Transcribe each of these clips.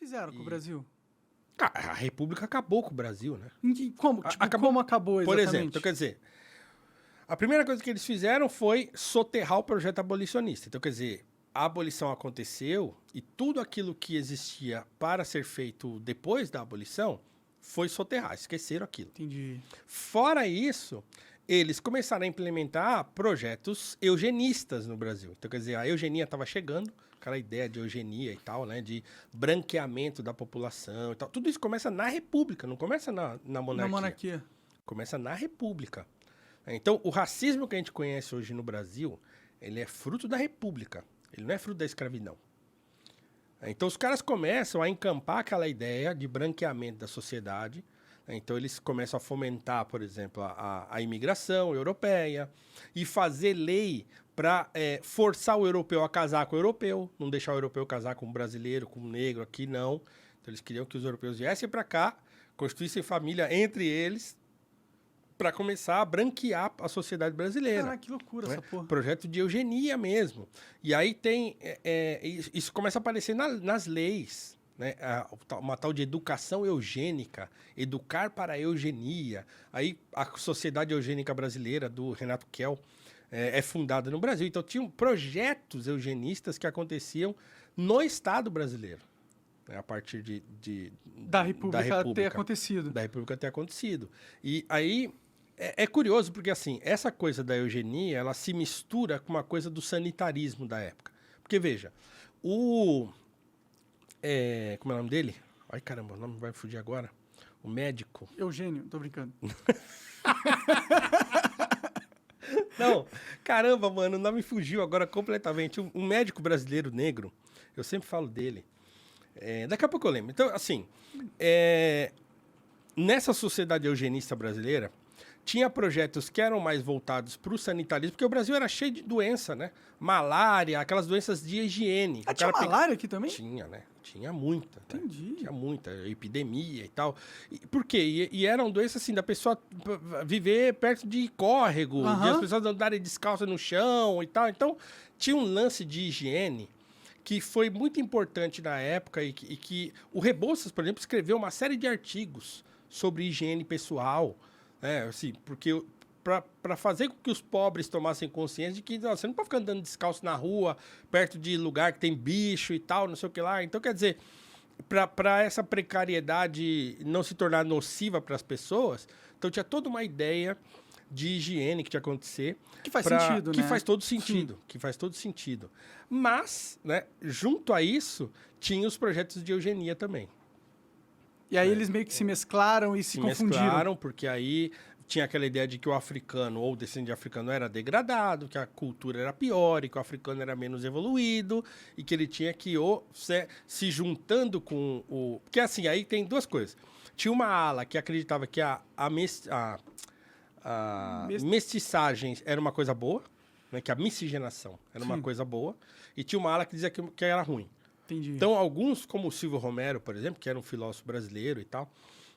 fizeram com o Brasil? A República acabou com o Brasil, né? Como? Tipo, como acabou Por exatamente? exemplo, então, quer dizer, a primeira coisa que eles fizeram foi soterrar o projeto abolicionista. Então, quer dizer, a abolição aconteceu e tudo aquilo que existia para ser feito depois da abolição foi soterrar, esqueceram aquilo. Entendi. Fora isso, eles começaram a implementar projetos eugenistas no Brasil. Então, quer dizer, a eugenia estava chegando, aquela ideia de eugenia e tal, né? De branqueamento da população e tal. Tudo isso começa na República, não começa na monarquia. Na monarquia. Começa na República. Então, o racismo que a gente conhece hoje no Brasil, ele é fruto da República. Ele não é fruto da escravidão. Então, os caras começam a encampar aquela ideia de branqueamento da sociedade. Então, eles começam a fomentar, por exemplo, a imigração europeia e fazer lei para forçar o europeu a casar com o europeu, não deixar o europeu casar com o brasileiro, com o negro, aqui não. Então, eles queriam que os europeus viessem para cá, constituíssem família entre eles, para começar a branquear a sociedade brasileira. Caraca, que loucura essa porra. Projeto de eugenia mesmo. E aí tem... isso começa a aparecer nas leis, né? Uma tal de educação eugênica, educar para a eugenia. Aí a Sociedade Eugênica Brasileira, do Renato Kell, é fundada no Brasil. Então tinham projetos eugenistas que aconteciam no Estado brasileiro. A partir da República ter acontecido. Da República ter acontecido. E aí... É curioso porque, assim, essa coisa da eugenia, ela se mistura com uma coisa do sanitarismo da época. Porque, veja, como é o nome dele? Ai, caramba, o nome vai fugir agora. O médico. Eugênio, tô brincando. Não, caramba, mano, o nome fugiu agora completamente. Um médico brasileiro negro, eu sempre falo dele. Daqui a pouco eu lembro. Então, assim, nessa sociedade eugenista brasileira, tinha projetos que eram mais voltados para o sanitarismo, porque o Brasil era cheio de doença, né? Malária, aquelas doenças de higiene. Tinha malária aqui também? Tinha, né? Tinha muita. Entendi. Né? Tinha muita, epidemia e tal. Por quê? E eram doenças assim, da pessoa viver perto de córrego, de as pessoas andarem descalças no chão e tal. Então, tinha um lance de higiene que foi muito importante na época e que o Rebouças, por exemplo, escreveu uma série de artigos sobre higiene pessoal. Assim, porque para fazer com que os pobres tomassem consciência de que você não pode ficar andando descalço na rua, perto de lugar que tem bicho e tal, não sei o que lá. Então, quer dizer, para essa precariedade não se tornar nociva para as pessoas, então tinha toda uma ideia de higiene que tinha que acontecer. Que faz sentido, que né? Faz todo sentido. Sim. Que faz todo sentido. Mas, né, junto a isso, tinha os projetos de eugenia também. E aí eles meio que se mesclaram e se confundiram. Se mesclaram, porque aí tinha aquela ideia de que o africano ou o descendente africano era degradado, que a cultura era pior e que o africano era menos evoluído e que ele tinha que se juntando com o... Porque assim, aí tem duas coisas. Tinha uma ala que acreditava que a mestiçagem era uma coisa boa, né, que a miscigenação era uma coisa boa, e tinha uma ala que dizia que era ruim. Entendi. Então, alguns, como o Silvio Romero, por exemplo, que era um filósofo brasileiro e tal,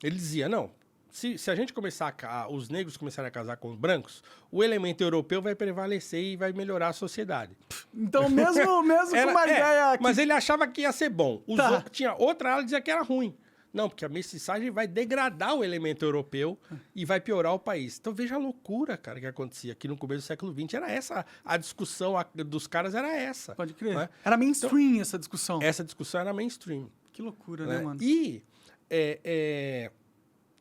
ele dizia, não, se a gente começar os negros começarem a casar com os brancos, o elemento europeu vai prevalecer e vai melhorar a sociedade. Então, mesmo com uma ideia... Mas ele achava que ia ser bom. Tinha outra ala que dizia que era ruim. Não, porque a mestiçagem vai degradar o elemento europeu e vai piorar o país. Então, veja a loucura, cara, que acontecia aqui no começo do século XX. Era essa, a discussão dos caras era essa. Pode crer. Né? Era mainstream essa discussão. Essa discussão era mainstream. Que loucura, né, mano? E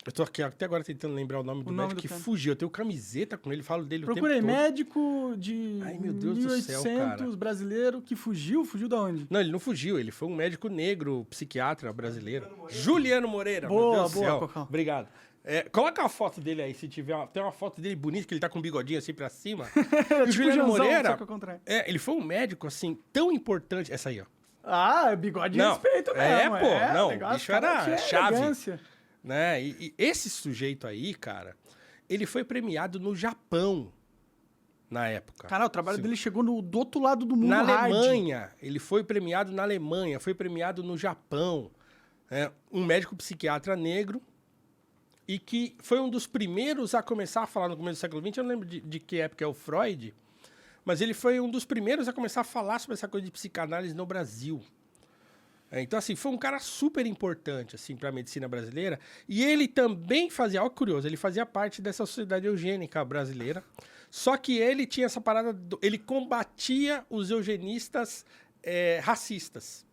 eu tô aqui até agora tentando lembrar o nome do médico que fugiu. Eu tenho camiseta com ele, falo dele Procurei, o tempo todo. médico de Ai, meu Deus do céu, cara. brasileiro que fugiu. Fugiu da onde? Não, ele não fugiu. Ele foi um médico negro, psiquiatra brasileiro. Juliano Moreira. Boa, meu Deus boa, do céu. Cocão. Obrigado. Coloca uma foto dele aí, se tiver. Tem uma foto dele bonita, que ele tá com um bigodinho assim pra cima. E o Juliano Moreira, ele foi um médico, assim, tão importante. Essa aí, ó. Ah, bigode de respeito mesmo. O bicho era chave. Elegância. Né? E esse sujeito aí, cara, ele foi premiado no Japão na época. Cara, o trabalho dele chegou do outro lado do mundo. Na Alemanha. Ele foi premiado na Alemanha, foi premiado no Japão. Um médico psiquiatra negro e que foi um dos primeiros a começar a falar no começo do século XX. Eu não lembro de que época é o Freud, mas ele foi um dos primeiros a começar a falar sobre essa coisa de psicanálise no Brasil. Então, assim, foi um cara super importante, assim, para a medicina brasileira. E ele também fazia, olha que curioso, ele fazia parte dessa sociedade eugênica brasileira. Só que ele tinha essa parada, ele combatia os eugenistas racistas.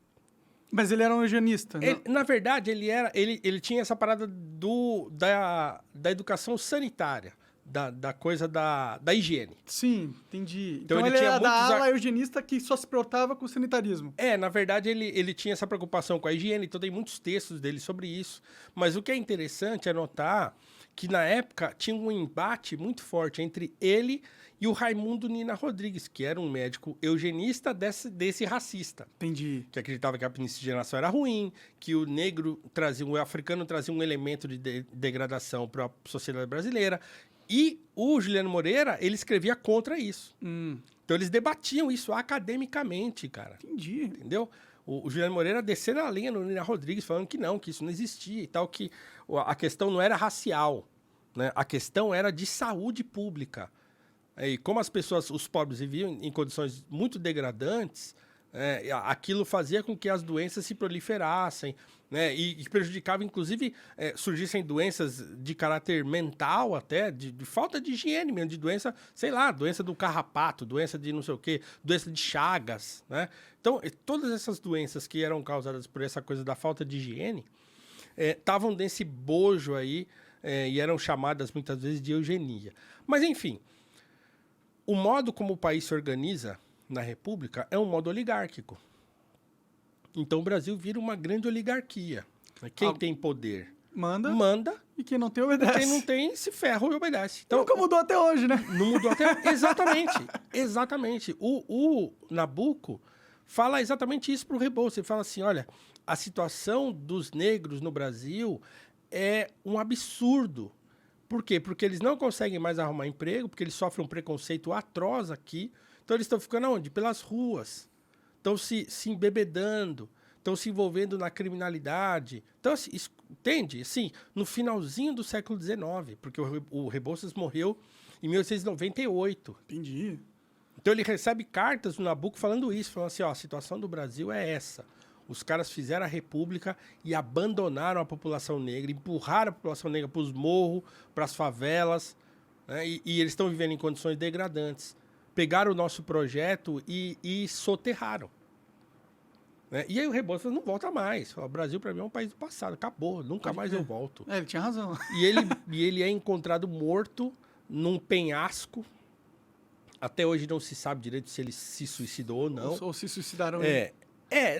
Mas ele era um eugenista, né? Na verdade, ele tinha essa parada da educação sanitária, da coisa da higiene. Sim, entendi. Então, Então ele ele tinha era da muitos ala eugenista que só se preocupava com o sanitarismo. Na verdade, ele tinha essa preocupação com a higiene, então tem muitos textos dele sobre isso. Mas o que é interessante é notar que, na época, tinha um embate muito forte entre ele e o Raimundo Nina Rodrigues, que era um médico eugenista desse racista. Entendi. Que acreditava que a miscigenação era ruim, que o o africano trazia um elemento de degradação para a sociedade brasileira. E o Juliano Moreira, ele escrevia contra isso. Então, eles debatiam isso academicamente, cara. Entendi. Entendeu? O Juliano Moreira descendo a linha no Nina Rodrigues, falando que não, que isso não existia e tal, que a questão não era racial, né? A questão era de saúde pública. E como as pessoas, os pobres, viviam em condições muito degradantes, aquilo fazia com que as doenças se proliferassem, né? E prejudicava, inclusive, surgissem doenças de caráter mental até, de falta de higiene mesmo, de doença, sei lá, doença do carrapato, doença de não sei o quê, doença de Chagas, né? Então, todas essas doenças que eram causadas por essa coisa da falta de higiene estavam nesse bojo aí e eram chamadas muitas vezes de eugenia. Mas, enfim, o modo como o país se organiza na República é um modo oligárquico. Então o Brasil vira uma grande oligarquia. Quem tem poder manda. E quem não tem, obedece. Quem não tem, se ferra e obedece. Então, nunca mudou até hoje, né? Não mudou até... Exatamente. Exatamente. O Nabucco fala exatamente isso para o Rebouças. Ele fala assim, olha, a situação dos negros no Brasil é um absurdo. Por quê? Porque eles não conseguem mais arrumar emprego, porque eles sofrem um preconceito atroz aqui. Então, eles estão ficando aonde? Pelas ruas. Estão se embebedando, estão se envolvendo na criminalidade. Então, assim, entende? Assim, no finalzinho do século XIX, porque o Rebouças morreu em 1898. Entendi. Então, ele recebe cartas do Nabucco falando isso, falando assim, ó, a situação do Brasil é essa. Os caras fizeram a república e abandonaram a população negra, empurraram a população negra para os morros, para as favelas, né? E eles estão vivendo em condições degradantes. Pegaram o nosso projeto e soterraram. Né? E aí o Rebouças não volta mais. O Brasil, para mim, é um país do passado. Acabou, nunca mais eu volto. Ele tinha razão. E ele é encontrado morto num penhasco. Até hoje não se sabe direito se ele se suicidou ou não. Ou se suicidaram.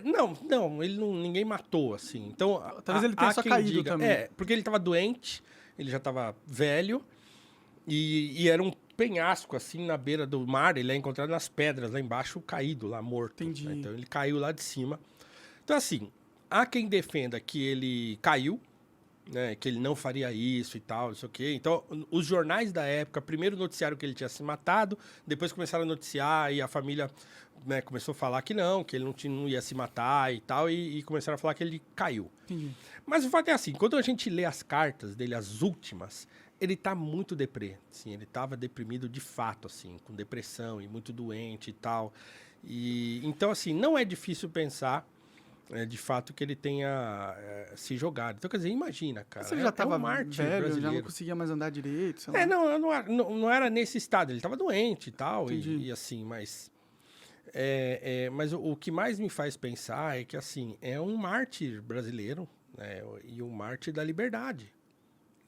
Não, ninguém matou, assim. Então, talvez ele tenha só caído também. Porque ele estava doente, ele já estava velho, e era um penhasco, assim, na beira do mar. Ele é encontrado nas pedras, lá embaixo, caído, lá morto. Entendi. Né? Então, ele caiu lá de cima. Então, assim, há quem defenda que ele caiu, né, que ele não faria isso e tal, não sei o quê. Então, os jornais da época, primeiro noticiaram que ele tinha se matado, depois começaram a noticiar e a família, né, começou a falar que ele não ia se matar e tal, e começaram a falar que ele caiu. Entendi. Mas o fato é assim, quando a gente lê as cartas dele, as últimas, ele tá muito deprê, assim, ele tava deprimido de fato, assim, com depressão e muito doente e tal. E, então, assim, não é difícil pensar de fato que ele tenha se jogado. Então, quer dizer, imagina, cara. Você já estava um mártir velho, brasileiro. já não conseguia mais andar direito? Sei lá. Não era nesse estado. Ele estava doente e tal, e assim, mas... mas o que mais me faz pensar é que, assim, é um mártir brasileiro, né, e um mártir da liberdade.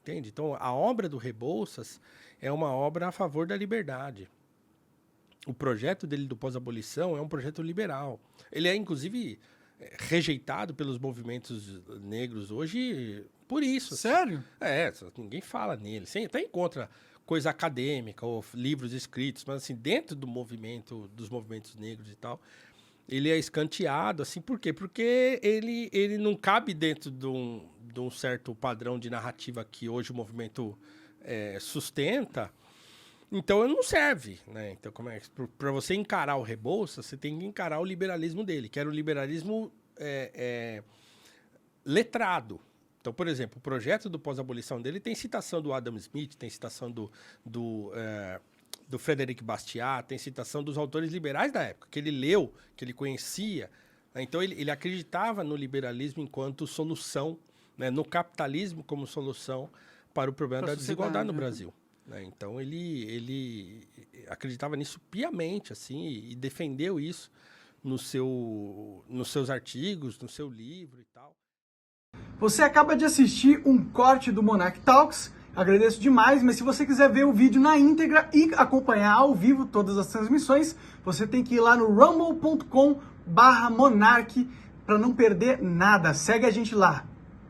Entende? Então, a obra do Rebouças é uma obra a favor da liberdade. O projeto dele do pós-abolição é um projeto liberal. Ele é, inclusive, rejeitado pelos movimentos negros hoje por isso. Sério? Ninguém fala nele. Você até encontra coisa acadêmica ou livros escritos, mas assim, dentro do movimento, dos movimentos negros e tal, ele é escanteado, assim, por quê? Porque ele não cabe dentro de um certo padrão de narrativa que hoje o movimento sustenta, então ele não serve, né? Então, para você encarar o Rebouças, você tem que encarar o liberalismo dele, que era o liberalismo letrado. Então, por exemplo, o projeto do pós-abolição dele tem citação do Adam Smith, tem citação do Frederic Bastiat, tem citação dos autores liberais da época, que ele leu, que ele conhecia, Então, ele acreditava no liberalismo enquanto solução, né, no capitalismo como solução para o problema da desigualdade no Brasil. Né? Então, ele acreditava nisso piamente, assim, e defendeu isso nos seus artigos, no seu livro e tal. Você acaba de assistir um corte do Monarch Talks, agradeço demais, mas se você quiser ver o vídeo na íntegra e acompanhar ao vivo todas as transmissões, você tem que ir lá no rumble.com/monarch para não perder nada. Segue a gente lá.